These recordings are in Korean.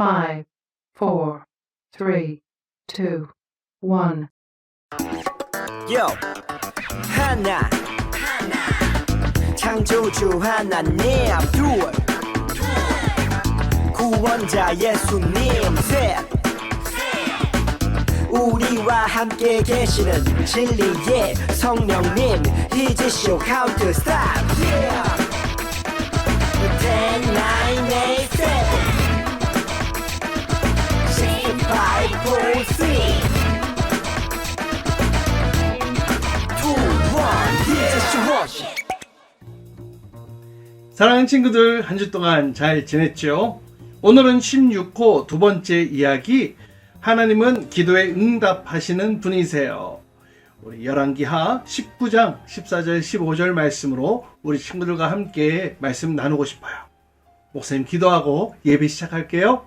5, 4, 3, 2, 1. Yo, 하나 창조주 하나님 둘 구원자 예수님 셋 우리와 함께 계시는 진리의 성령님 이제 쇼 카운트 스탑 yeah. 10, 9, 8, 7 6, 5, 4, 3 사랑하는 친구들, 한 주 동안 잘 지냈죠? 오늘은 16호 두 번째 이야기, 하나님은 기도에 응답하시는 분이세요. 우리 열왕기하 19장 14절 15절 말씀으로 우리 친구들과 함께 말씀 나누고 싶어요. 목사님 기도하고 예배 시작할게요.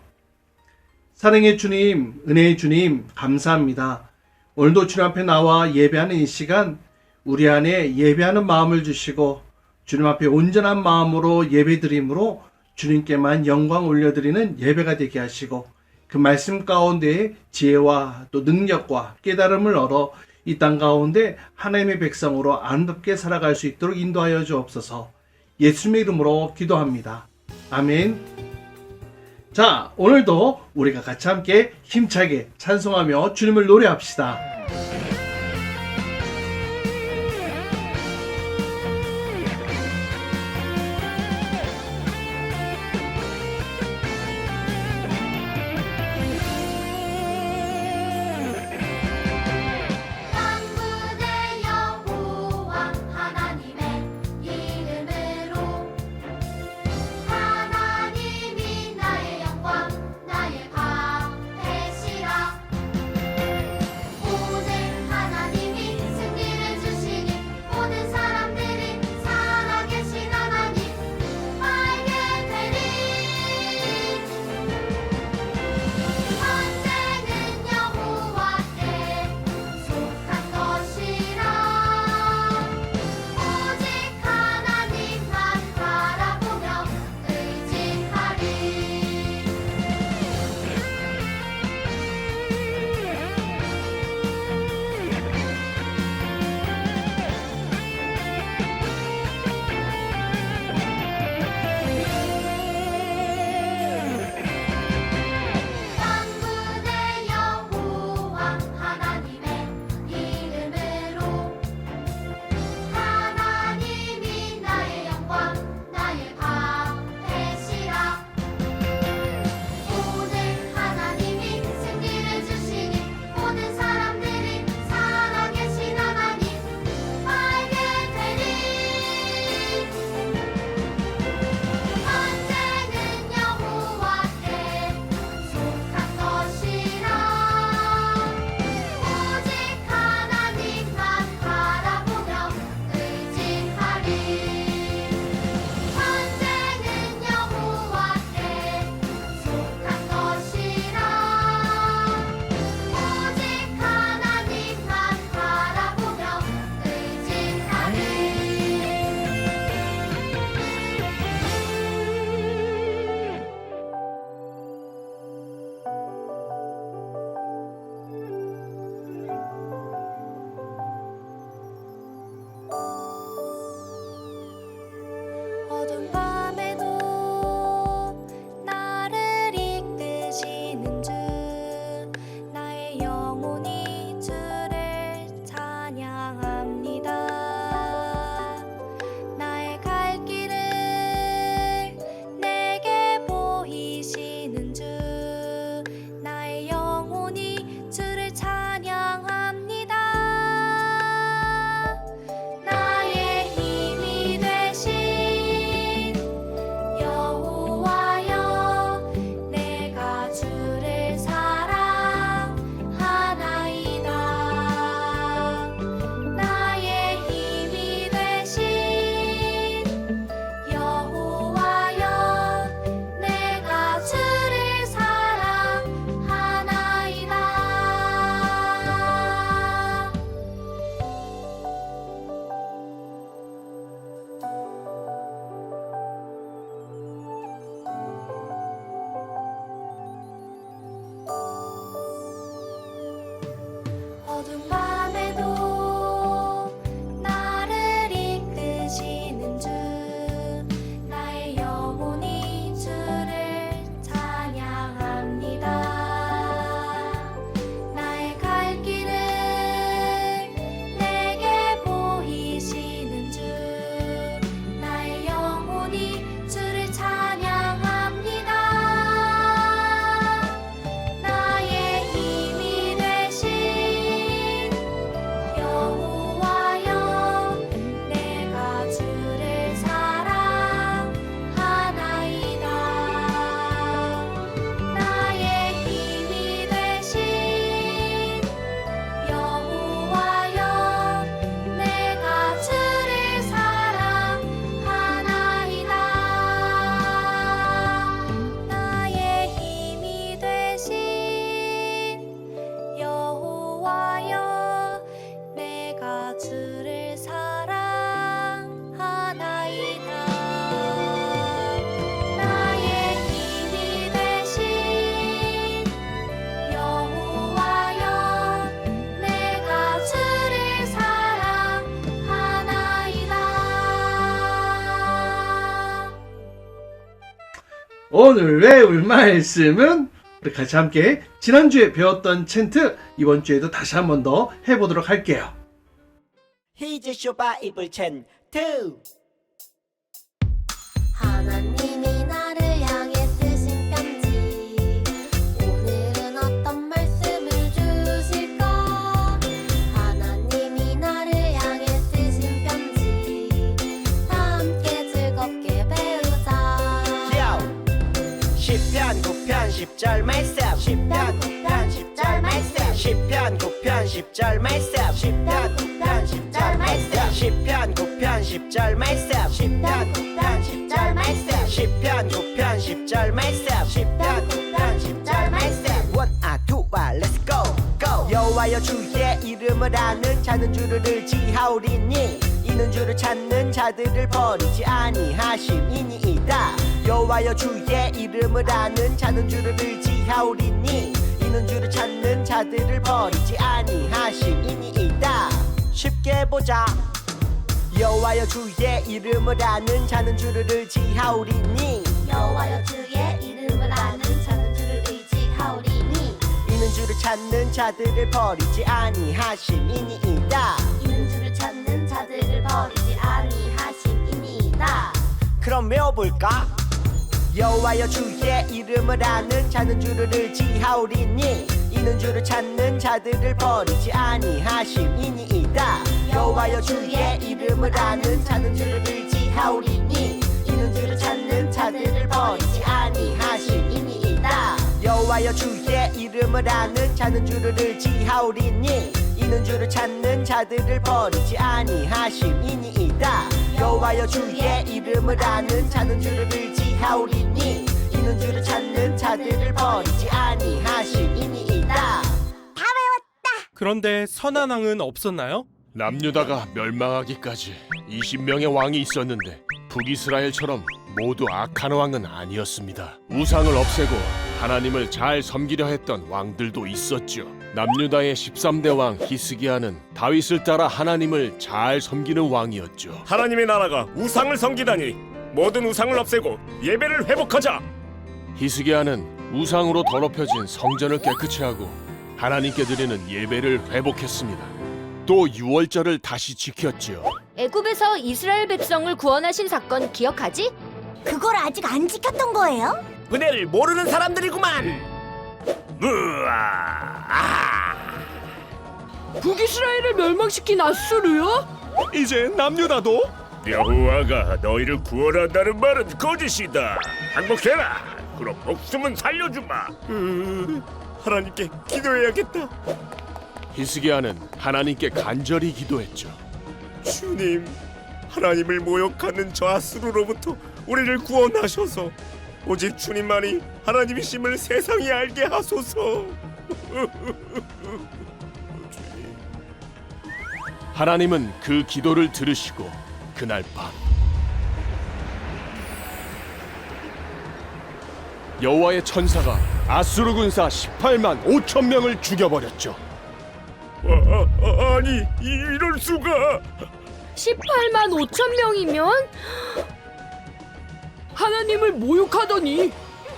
사랑의 주님, 은혜의 주님, 감사합니다. 오늘도 주님 앞에 나와 예배하는 이 시간, 우리 안에 예배하는 마음을 주시고 주님 앞에 온전한 마음으로 예배드림으로 주님께만 영광 올려드리는 예배가 되게 하시고 그 말씀 가운데 지혜와 또 능력과 깨달음을 얻어 이 땅 가운데 하나님의 백성으로 아름답게 살아갈 수 있도록 인도하여 주옵소서. 예수님의 이름으로 기도합니다. 아멘. 자, 오늘도 우리가 같이 함께 힘차게 찬송하며 주님을 노래합시다. 오늘 어두운 밤에도 나를 이끄시는 주 나의 영혼이 주를 찬양합니다. 나의 갈 길을 내게 보이시는 주 나의 영혼이 주를 찬양합니다. 나의 힘이 되신 여호와여 내가 주를 사랑하나이다. 나의 힘이 되신 여호와여 내가 주를 사랑하나이다. 나의 힘이 되신 여호와여 내가 주를 사랑하나이다. 나의 힘이 되신 여호와여 내가 주를 사랑하나이다. 오늘 외울 말씀은 우리 같이 함께 지난주에 배웠던 챈트 이번 주에도 다시 한 번 더 해보도록 할게요. 히즈쇼 바이블 챈 2. 하나님이 나를 향해 쓰신 편지 오늘은 어떤 말씀을 주실까? 하나님이 나를 향해 쓰신 편지 함께 즐겁게 배우자. 시편 9편 10절 말씀. 시편 9편 10절 말씀. 시편 9편 10절 말씀. 시편 9편 10절 말씀. 시편 9편 10절 말씀. 시편 9편 10절 말씀. 시편 9편 10절 말씀. 시편 9편 10절 말씀. 원아 투아 렛츠 고 고. 여호와여 주의 이름을 아는 자는 주를 의지하오리니 이는 주를 찾는 자들을 버리지 아니하심이니이다. 여호와여 주의 이름을 아는 자는 주를 의지하오리니 이는 주를 찾는 자들을 버리지 아니하심이니이다. 쉽게 보자. 여호와여 주의 이름을 아는 자는 주를 의지하오리니 여호와여 주의 이름을 아는 자는 주를 의지하오리니 이는 주를 찾는 자들을 버리지 아니하심이니이다. 이는 주를 찾는 자들을 버리지 아니하심이니이다. 그럼 외워볼까? 여호와여 주의 이름을 아는 자는 주를 의지하오리니 이는 주를 찾는 자들을 버리지 아니하심이니이다. 여호와여 주의 이름을 아는 자는 주를 의지하오리니 이는 주를 찾는 자들을 버리지 아니하심이니이다. 여호와여 주의 이름을 아는 자는 주를 의지하오리니 이는 주를 찾는 자들을 버리지 아니하심이니이다. 여호와여 주의 이름을 아는 자는 주를 의지하오리니 이는 주를 찾는 자들을 버리지 아니하심이니이다. 그런데 선한 왕은 없었나요? 남유다가 멸망하기까지 20명의 왕이 있었는데 북이스라엘처럼 모두 악한 왕은 아니었습니다. 우상을 없애고 하나님을 잘 섬기려 했던 왕들도 있었죠. 남유다의 13대 왕 히스기야는 다윗을 따라 하나님을 잘 섬기는 왕이었죠. 하나님의 나라가 우상을 섬기다니 모든 우상을 없애고 예배를 회복하자. 히스기야는 우상으로 더럽혀진 성전을 깨끗이 하고 하나님께 드리는 예배를 회복했습니다. 또 유월절을 다시 지켰지요. 애굽에서 이스라엘 백성을 구원하신 사건 기억하지? 그걸 아직 안 지켰던 거예요? 은혜를 모르는 사람들이구만. 북이스라엘을 멸망시킨 아수르요? 이제 남유다도? 여호와가 너희를 구원한다는 말은 거짓이다. 항복해라. 그럼 목숨은 살려주마. 하나님께 기도해야겠다. 히스기야는 하나님께 간절히 기도했죠. 주님, 하나님을 모욕하는 저 아수르로부터 우리를 구원하셔서 오직 주님만이 하나님이심을 세상이 알게 하소서. 하나님은 그 기도를 들으시고 그날 밤 여호와의 천사가 아수르 군사 18만 5천 명을 죽여버렸죠. 아니 이럴 수가. 18만 5천 명이면 하나님을 모욕하더니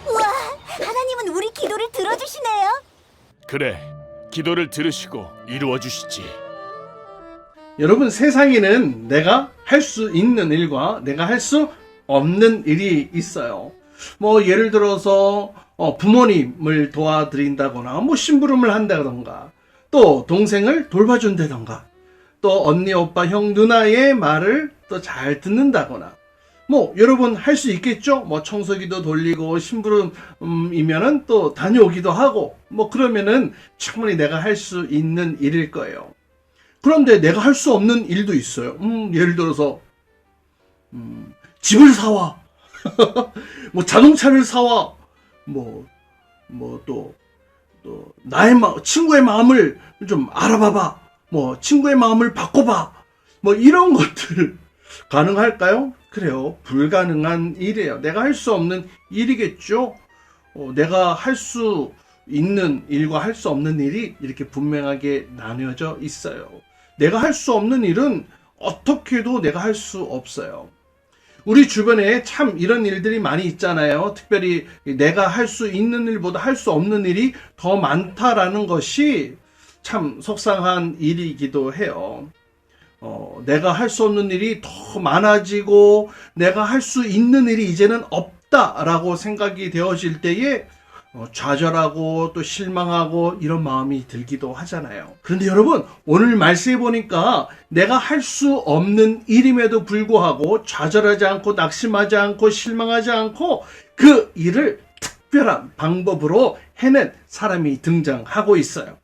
우와, 하나님은 우리 기도를 들어주시네요. 그래, 기도를 들으시고 이루어 주시지. 여러분, 세상에는 내가 할 수 있는 일과 내가 할 수 없는 일이 있어요. 뭐 예를 들어서 부모님을 도와드린다거나 뭐 심부름을 한다던가 또 동생을 돌봐준다던가 또 언니, 오빠, 형, 누나의 말을 또 잘 듣는다거나 뭐 여러분 할 수 있겠죠? 뭐 청소기도 돌리고 심부름이면은 또 다녀오기도 하고 뭐 그러면은 충분히 내가 할 수 있는 일일 거예요. 그런데 내가 할 수 없는 일도 있어요. 예를 들어서 집을 사와 뭐 자동차를 사와 뭐 또 나의 친구의 마음을 좀 알아봐봐 뭐 친구의 마음을 바꿔봐 뭐 이런 것들 가능할까요? 그래요. 불가능한 일이에요. 내가 할 수 없는 일이겠죠. 내가 할 수 있는 일과 할 수 없는 일이 이렇게 분명하게 나뉘어져 있어요. 내가 할 수 없는 일은 어떻게 해도 내가 할 수 없어요. 우리 주변에 참 이런 일들이 많이 있잖아요. 특별히 내가 할 수 있는 일보다 할 수 없는 일이 더 많다라는 것이 참 속상한 일이기도 해요. 내가 할 수 없는 일이 더 많아지고 내가 할 수 있는 일이 이제는 없다라고 생각이 되어질 때에 좌절하고 또 실망하고 이런 마음이 들기도 하잖아요. 그런데 여러분, 오늘 말씀해 보니까 내가 할 수 없는 일임에도 불구하고 좌절하지 않고 낙심하지 않고 실망하지 않고 그 일을 특별한 방법으로 해낸 사람이 등장하고 있어요.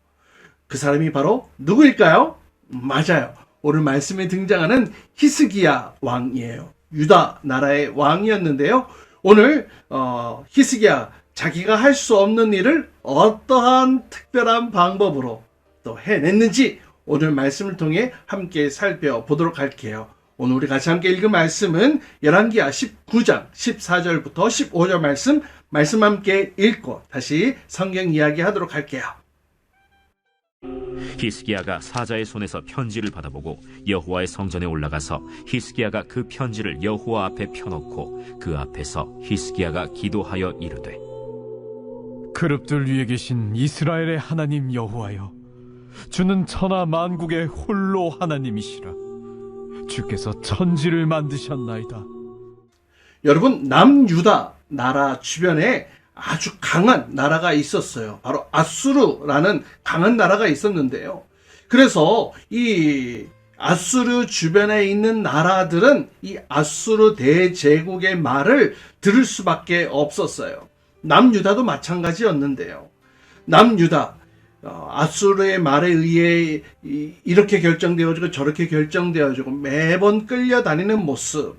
그 사람이 바로 누구일까요? 맞아요. 오늘 말씀에 등장하는 히스기야 왕이에요. 유다 나라의 왕이었는데요. 오늘 히스기야 자기가 할 수 없는 일을 어떠한 특별한 방법으로 또 해냈는지 오늘 말씀을 통해 함께 살펴보도록 할게요. 오늘 우리 같이 함께 읽은 말씀은 열왕기하 19장 14절부터 15절 말씀 함께 읽고 다시 성경 이야기 하도록 할게요. 히스기야가 사자의 손에서 편지를 받아보고 여호와의 성전에 올라가서 히스기야가 그 편지를 여호와 앞에 펴놓고 그 앞에서 히스기야가 기도하여 이르되 그룹들 위에 계신 이스라엘의 하나님 여호와여, 주는 천하 만국의 홀로 하나님이시라. 주께서 천지를 만드셨나이다. 여러분, 남유다 나라 주변에 아주 강한 나라가 있었어요. 바로 아수르라는 강한 나라가 있었는데요. 그래서 이 아수르 주변에 있는 나라들은 이 아수르 대제국의 말을 들을 수밖에 없었어요. 남유다도 마찬가지였는데요. 남유다, 아수르의 말에 의해 이렇게 결정되어지고 저렇게 결정되어지고 매번 끌려다니는 모습.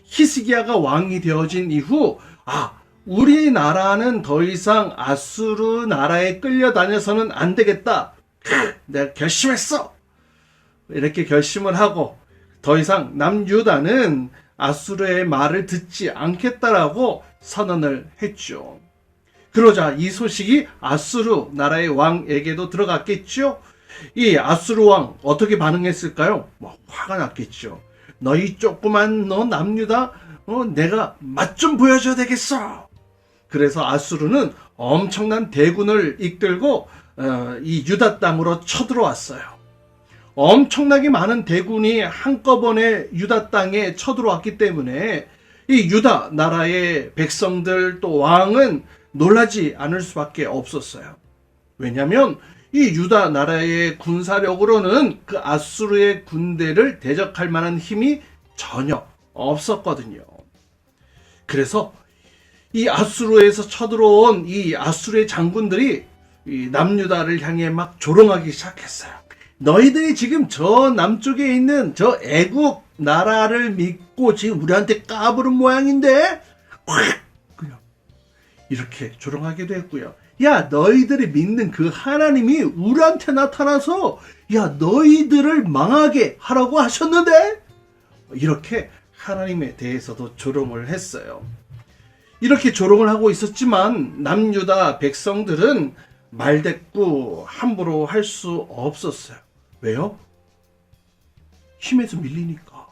히스기야가 왕이 되어진 이후 우리나라는 더 이상 아수르 나라에 끌려다녀서는 안 되겠다. 내가 결심했어. 이렇게 결심을 하고 더 이상 남유다는 아수르의 말을 듣지 않겠다라고 선언을 했죠. 그러자 이 소식이 아수르 나라의 왕에게도 들어갔겠죠. 이 아수르 왕 어떻게 반응했을까요? 화가 났겠죠. 너희 조그만 남유다, 내가 맛 좀 보여줘야 되겠어. 그래서 아수르는 엄청난 대군을 이끌고 이 유다 땅으로 쳐들어왔어요. 엄청나게 많은 대군이 한꺼번에 유다 땅에 쳐들어왔기 때문에 이 유다 나라의 백성들 또 왕은 놀라지 않을 수밖에 없었어요. 왜냐하면 이 유다 나라의 군사력으로는 그 아수르의 군대를 대적할 만한 힘이 전혀 없었거든요. 그래서 이 아수르에서 쳐들어온 이 아수르의 장군들이 이 남유다를 향해 막 조롱하기 시작했어요. 너희들이 지금 저 남쪽에 있는 저 애국 나라를 믿고 지금 우리한테 까부른 모양인데 그냥 이렇게 조롱하기도 했고요. 야, 너희들이 믿는 그 하나님이 우리한테 나타나서 야, 너희들을 망하게 하라고 하셨는데 이렇게 하나님에 대해서도 조롱을 했어요. 이렇게 조롱을 하고 있었지만 남유다 백성들은 말대꾸 함부로 할 수 없었어요. 왜요? 힘에서 밀리니까.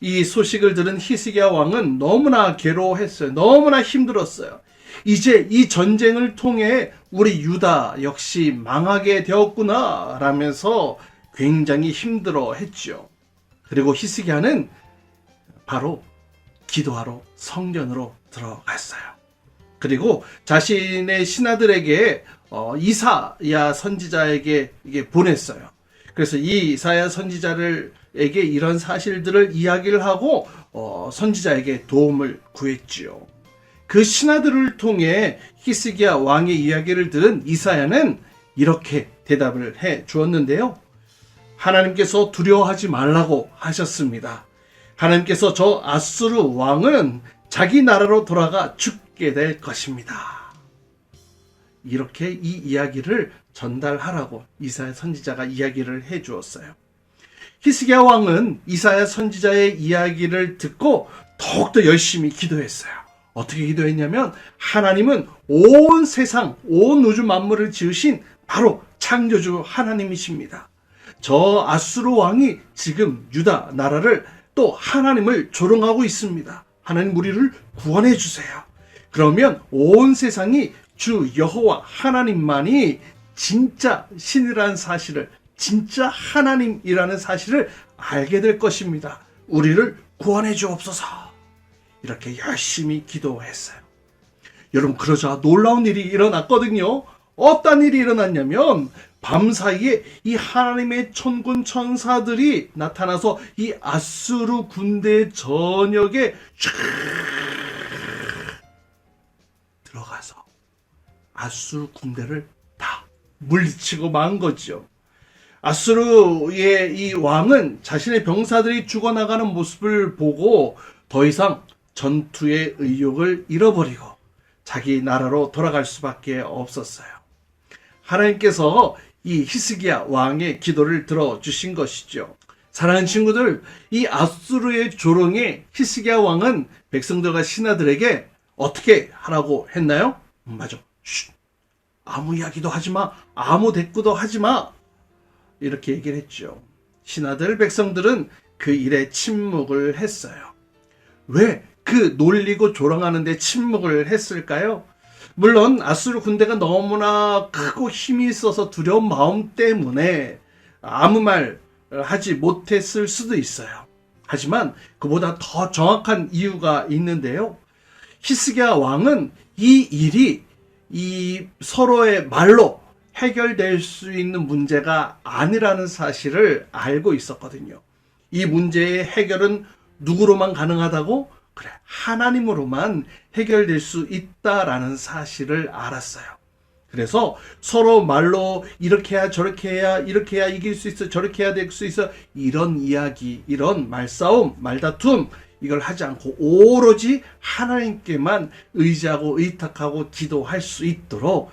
이 소식을 들은 히스기야 왕은 너무나 괴로워했어요. 너무나 힘들었어요. 이제 이 전쟁을 통해 우리 유다 역시 망하게 되었구나 라면서 굉장히 힘들어했죠. 그리고 히스기야는 바로 기도하러 성전으로 들어갔어요. 그리고 자신의 신하들에게 이사야 선지자에게 이게 보냈어요. 그래서 이 이사야 선지자에게 이런 사실들을 이야기를 하고 선지자에게 도움을 구했지요. 그 신하들을 통해 히스기야 왕의 이야기를 들은 이사야는 이렇게 대답을 해 주었는데요. 하나님께서 두려워하지 말라고 하셨습니다. 하나님께서 저 아수르 왕은 자기 나라로 돌아가 죽게 될 것입니다. 이렇게 이 이야기를 전달하라고 이사야 선지자가 이야기를 해 주었어요. 히스기야 왕은 이사야 선지자의 이야기를 듣고 더욱더 열심히 기도했어요. 어떻게 기도했냐면 하나님은 온 세상, 온 우주 만물을 지으신 바로 창조주 하나님이십니다. 저 아수르 왕이 지금 유다 나라를 또 하나님을 조롱하고 있습니다. 하나님 우리를 구원해 주세요. 그러면 온 세상이 주 여호와 하나님만이 진짜 신이라는 사실을, 진짜 하나님이라는 사실을 알게 될 것입니다. 우리를 구원해 주옵소서. 이렇게 열심히 기도했어요. 여러분, 그러자 놀라운 일이 일어났거든요. 어떤 일이 일어났냐면 밤사이에 이 하나님의 천군 천사들이 나타나서 이 아수르 군대 전역에 쫙 들어가서 아수르 군대를 다 물리치고 만 거죠. 아수르의 이 왕은 자신의 병사들이 죽어나가는 모습을 보고 더 이상 전투의 의욕을 잃어버리고 자기 나라로 돌아갈 수밖에 없었어요. 하나님께서 이 히스기야 왕의 기도를 들어주신 것이죠. 사랑하는 친구들, 이 아수르의 조롱에 히스기야 왕은 백성들과 신하들에게 어떻게 하라고 했나요? 맞아. 쉿. 아무 이야기도 하지 마. 아무 대꾸도 하지 마. 이렇게 얘기를 했죠. 신하들, 백성들은 그 일에 침묵을 했어요. 왜 그 놀리고 조롱하는데 침묵을 했을까요? 물론 아수르 군대가 너무나 크고 힘이 있어서 두려운 마음 때문에 아무 말 하지 못했을 수도 있어요. 하지만 그보다 더 정확한 이유가 있는데요. 히스기야 왕은 이 일이 이 서로의 말로 해결될 수 있는 문제가 아니라는 사실을 알고 있었거든요. 이 문제의 해결은 누구로만 가능하다고? 그래, 하나님으로만 해결될 수 있다라는 사실을 알았어요. 그래서 서로 말로 이렇게 해야 저렇게 해야 이렇게 해야 이길 수 있어 저렇게 해야 될 수 있어 이런 이야기, 이런 말싸움, 말다툼 이걸 하지 않고 오로지 하나님께만 의지하고 의탁하고 기도할 수 있도록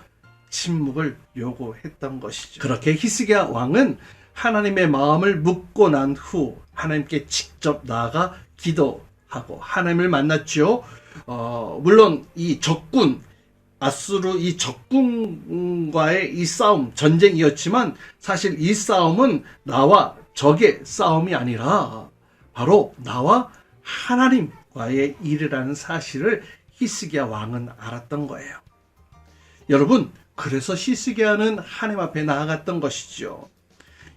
침묵을 요구했던 것이죠. 그렇게 히스기야 왕은 하나님의 마음을 묻고 난 후 하나님께 직접 나아가 기도하고 하나님을 만났죠. 물론 이 적군 아수르 이 적군과의 이 싸움 전쟁이었지만 사실 이 싸움은 나와 적의 싸움이 아니라 바로 나와 하나님과의 일이라는 사실을 히스기야 왕은 알았던 거예요. 여러분, 그래서 히스기야는 하나님 앞에 나아갔던 것이죠.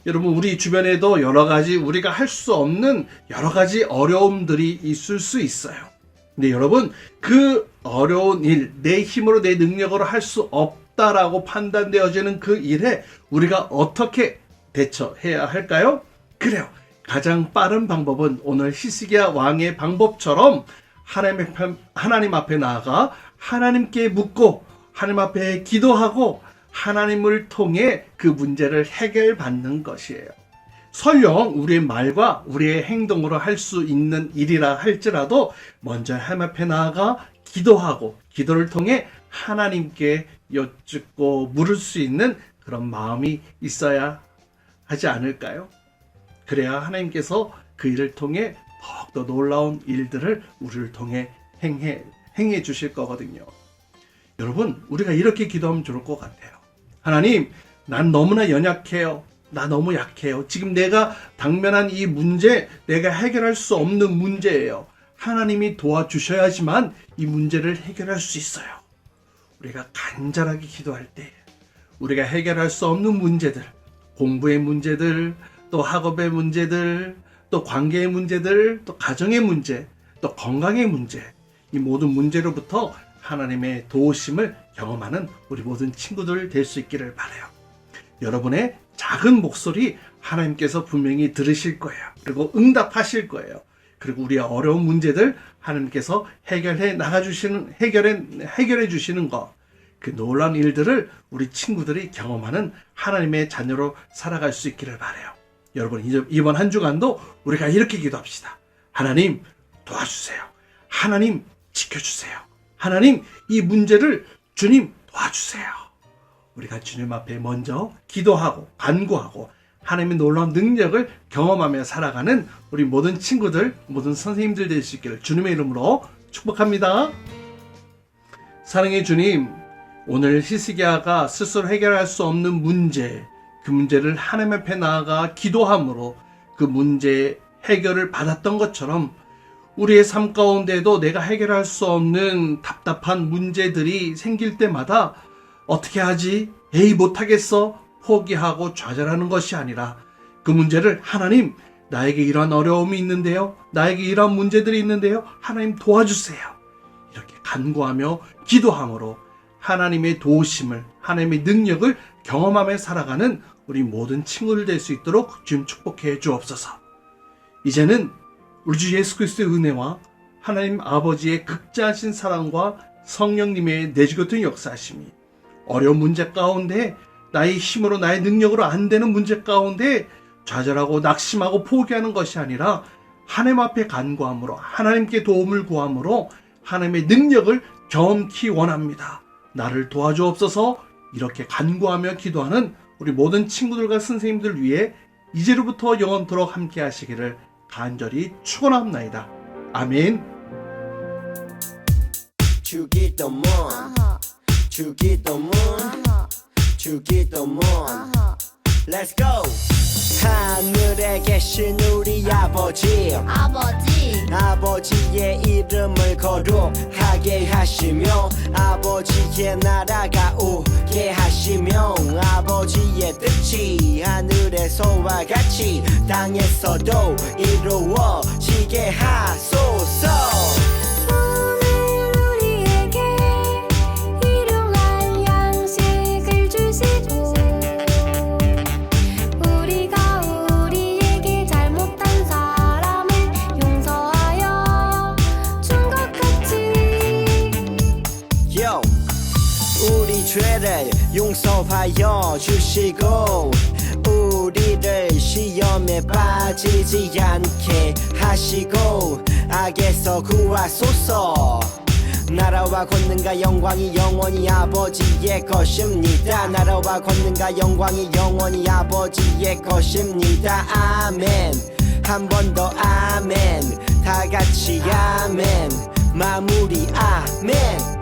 여러분, 우리 주변에도 여러 가지 우리가 할 수 없는 여러 가지 어려움들이 있을 수 있어요. 근데 여러분, 그 어려운 일, 내 힘으로 내 능력으로 할 수 없다라고 판단되어지는 그 일에 우리가 어떻게 대처해야 할까요? 그래요. 가장 빠른 방법은 오늘 히스기야 왕의 방법처럼 하나님 앞에 나아가 하나님께 묻고 하나님 앞에 기도하고 하나님을 통해 그 문제를 해결받는 것이에요. 설령 우리의 말과 우리의 행동으로 할 수 있는 일이라 할지라도 먼저 하나님 앞에 나아가 기도하고 기도를 통해 하나님께 여쭙고 물을 수 있는 그런 마음이 있어야 하지 않을까요? 그래야 하나님께서 그 일을 통해 더욱더 놀라운 일들을 우리를 통해 행해 주실 거거든요. 여러분, 우리가 이렇게 기도하면 좋을 것 같아요. 하나님, 난 너무나 연약해요. 나 너무 약해요. 지금 내가 당면한 이 문제, 내가 해결할 수 없는 문제예요. 하나님이 도와주셔야지만 이 문제를 해결할 수 있어요. 우리가 간절하게 기도할 때 우리가 해결할 수 없는 문제들, 공부의 문제들, 또 학업의 문제들, 또 관계의 문제들, 또 가정의 문제, 또 건강의 문제, 이 모든 문제로부터 하나님의 도우심을 경험하는 우리 모든 친구들 될 수 있기를 바라요. 여러분의 작은 목소리 하나님께서 분명히 들으실 거예요. 그리고 응답하실 거예요. 그리고 우리의 어려운 문제들 하나님께서 해결해 주시는 것, 그 놀라운 일들을 우리 친구들이 경험하는 하나님의 자녀로 살아갈 수 있기를 바라요. 여러분, 이번 한 주간도 우리가 이렇게 기도합시다. 하나님 도와주세요. 하나님 지켜주세요. 하나님, 이 문제를 주님 도와주세요. 우리가 주님 앞에 먼저 기도하고 간구하고 하나님의 놀라운 능력을 경험하며 살아가는 우리 모든 친구들, 모든 선생님들 될 수 있기를 주님의 이름으로 축복합니다. 사랑의 주님, 오늘 히스기야가 스스로 해결할 수 없는 문제, 그 문제를 하나님 앞에 나아가 기도함으로 그 문제 해결을 받았던 것처럼 우리의 삶 가운데도 내가 해결할 수 없는 답답한 문제들이 생길 때마다 어떻게 하지? 에이, 못하겠어? 포기하고 좌절하는 것이 아니라 그 문제를 하나님, 나에게 이러한 어려움이 있는데요. 나에게 이러한 문제들이 있는데요. 하나님 도와주세요. 이렇게 간구하며 기도함으로 하나님의 도우심을, 하나님의 능력을 경험하며 살아가는 우리 모든 친구들 될 수 있도록 주님 축복해 주옵소서. 이제는 우리 주 예수 그리스도의 은혜와 하나님 아버지의 극자하신 사랑과 성령님의 내주같은 역사하심이 어려운 문제 가운데 나의 힘으로 나의 능력으로 안 되는 문제 가운데 좌절하고 낙심하고 포기하는 것이 아니라 하나님 앞에 간구함으로 하나님께 도움을 구함으로 하나님의 능력을 경험히 원합니다. 나를 도와주옵소서. 이렇게 간구하며 기도하는 우리 모든 친구들과 선생님들 위해 이제로부터 영원토록 함께 하시기를 간절히 축원합나이다. 아멘. 주기도문 주기도문 주기도문 Let's go. 하늘에 계신 우리 아버지의 이름을 거룩하게 하시며 아버지의 나라가 오게 하시며 아버지의 뜻이 하늘에서와 같이 땅에서도 이루어지게 하소서. 죄를 용서하여 주시고 우리를 시험에 빠지지 않게 하시고 악에서 구하소서. 나라와 권능과 영광이 영원히 아버지의 것입니다. 나라와 권능과 영광이 영원히 아버지의 것입니다. 아멘. 한 번 더 아멘. 다 같이 아멘. 마무리 아멘.